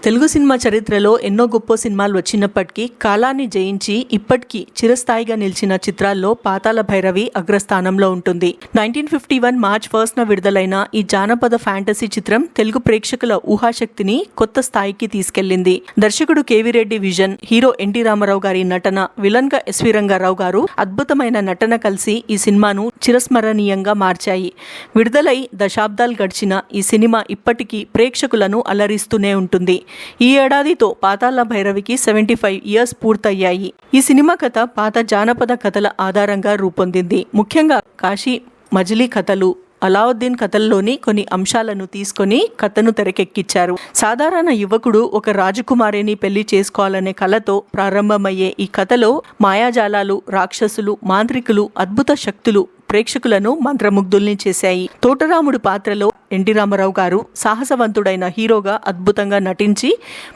Telugu cinema చరిత్రలో ఎన్నో గొప్ప సినిమాలు వచ్చినప్పటికీ కాలాన్ని జయించి ఇప్పటికీ చిరస్థాయిగా నిలిచిన చిత్రాల్లో పాతాళ భైరవి అగ్రస్థానంలో ఉంటుంది. 1951 మార్చ్ 1న విడుదలైన ఈ జానపద ఫ్యాంటసీ చిత్రం తెలుగు ప్రేక్షకుల ఊహాశక్తిని కొత్త స్థాయికి తీసుకెళ్లింది. దర్శకుడు కేవీ రెడ్డి విజన్, హీరో ఎన్టీ రామారావు గారి నటన, విలన్ గా ఎస్వి రంగారావు గారు అద్భుతమైన నటన కలిసి ఈ సినిమాను చిరస్మరణీయంగా మార్చాయి. విడుదలై దశాబ్దాలు గడిచిన ఈ సినిమా ఇప్పటికీ ప్రేక్షకులను అలరిస్తూనే ఉంటుంది. ఈ ఏడాదితో పాతాళ భైరవికి 75 ఇయర్స్ పూర్తయ్యాయి. ఈ సినిమా కథ పాత జానపద కథల ఆధారంగా రూపొందింది. ముఖ్యంగా కాశీ మజిలీ కథలు, అలావుద్దీన్ కథల్లోని కొన్ని అంశాలను తీసుకొని కథను తెరకెక్కించారు. సాధారణ యువకుడు ఒక రాజకుమారిని పెళ్లి చేసుకోవాలనే కలతో ప్రారంభమయ్యే ఈ కథలో మాయాజాలాలు, రాక్షసులు, మాంత్రికులు, అద్భుత శక్తులు ప్రేక్షకులను మంత్రముగ్ధుల్ని చేశాయి. తోటరాముడు పాత్రలో ఎన్టీ రామారావు గారు సాహసవంతుడైన హీరోగా అద్భుతంగా నటించి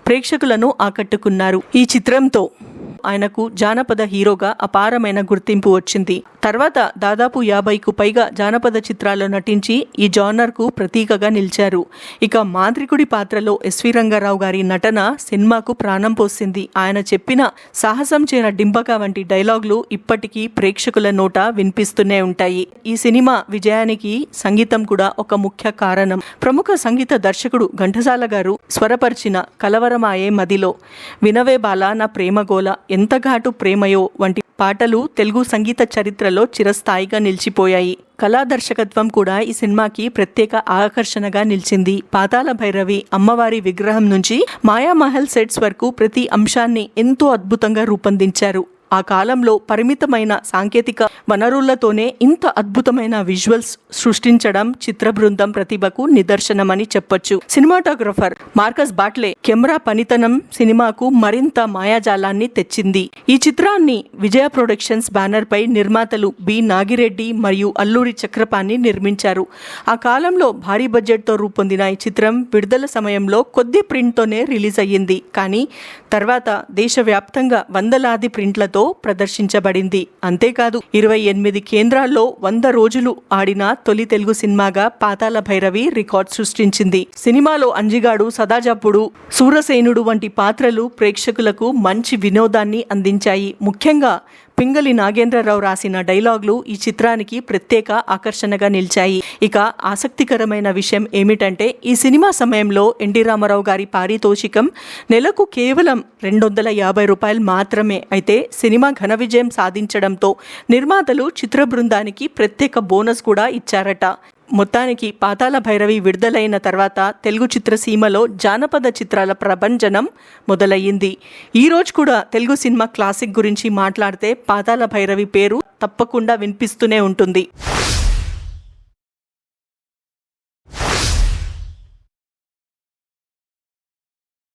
ప్రేక్షకులను ఆకట్టుకున్నారు. ఈ చిత్రంతో ఆయనకు జానపద హీరోగా అపారమైన గుర్తింపు వచ్చింది. తర్వాత దాదాపు 50కు పైగా జానపద చిత్రాల్లో నటించి ఈ జానర్కు ప్రతీకగా నిలిచారు. ఇక మాంత్రికుడి పాత్రలో ఎస్వి రంగారావు గారి నటన సినిమాకు ప్రాణం పోసింది. ఆయన చెప్పిన సాహసం చేన డింబక వంటి డైలాగులు ఇప్పటికీ ప్రేక్షకుల నోట వినిపిస్తూనే ఉంటాయి. ఈ సినిమా విజయానికి సంగీతం కూడా ఒక ముఖ్య కారణం. ప్రముఖ సంగీత దర్శకుడు ఘంటసాల గారు స్వరపరిచిన కలవరమాయే మదిలో, వినవే బాల నా ప్రేమగోల, ఎంత ఘాటు ప్రేమయో వంటి పాటలు తెలుగు సంగీత చరిత్రలో చిరస్థాయిగా నిలిచిపోయాయి. కళా దర్శకత్వం కూడా ఈ సినిమాకి ప్రత్యేక ఆకర్షణగా నిలిచింది. పాతాళ భైరవి అమ్మవారి విగ్రహం నుంచి మాయామహల్ సెట్స్ వరకు ప్రతి అంశాన్ని ఎంతో అద్భుతంగా రూపొందించారు. ఆ కాలంలో పరిమితమైన సాంకేతిక వనరులతోనే ఇంత అద్భుతమైన విజువల్స్ సృష్టించడం చిత్ర బృందం ప్రతిభకు నిదర్శనమని చెప్పొచ్చు. సినిమాటోగ్రఫర్ మార్కస్ బాట్లే కెమెరా పనితనం సినిమాకు మరింత మాయాజాలాన్ని తెచ్చింది. ఈ చిత్రాన్ని విజయ ప్రొడక్షన్స్ బ్యానర్ పై నిర్మాతలు బి నాగిరెడ్డి మరియు అల్లూరి చక్రపాణి నిర్మించారు. ఆ కాలంలో భారీ బడ్జెట్ తో రూపొందిన ఈ చిత్రం విడుదల సమయంలో కొద్ది ప్రింట్ తోనే రిలీజ్ అయ్యింది. కానీ తర్వాత దేశవ్యాప్తంగా వందలాది ప్రింట్లతో ప్రదర్శించబడింది. అంతేకాదు 28 కేంద్రాల్లో 100 రోజులు ఆడిన తొలి తెలుగు సినిమాగా పాతాళ భైరవి రికార్డ్ సృష్టించింది. సినిమాలో అంజిగాడు, సదాజప్పుడు, సూరసేనుడు వంటి పాత్రలు ప్రేక్షకులకు మంచి వినోదాన్ని అందించాయి. ముఖ్యంగా పింగళి నాగేంద్రరావు రాసిన డైలాగులు ఈ చిత్రానికి ప్రత్యేక ఆకర్షణగా నిలిచాయి. ఇక ఆసక్తికరమైన విషయం ఏమిటంటే ఈ సినిమా సమయంలో ఎన్టీ రామారావు గారి పారితోషికం నెలకు కేవలం 250 రూపాయలు మాత్రమే. అయితే సినిమా ఘన విజయం సాధించడంతో నిర్మాతలు చిత్ర బృందానికి ప్రత్యేక బోనస్ కూడా ఇచ్చారట. మొత్తానికి పాతాళ భైరవి విడుదలైన తర్వాత తెలుగు చిత్రసీమలో జానపద చిత్రాల ప్రభంజనం మొదలయ్యింది. ఈ రోజు కూడా తెలుగు సినిమా క్లాసిక్ గురించి మాట్లాడితే పాతాళ భైరవి పేరు తప్పకుండా వినిపిస్తూనే ఉంటుంది.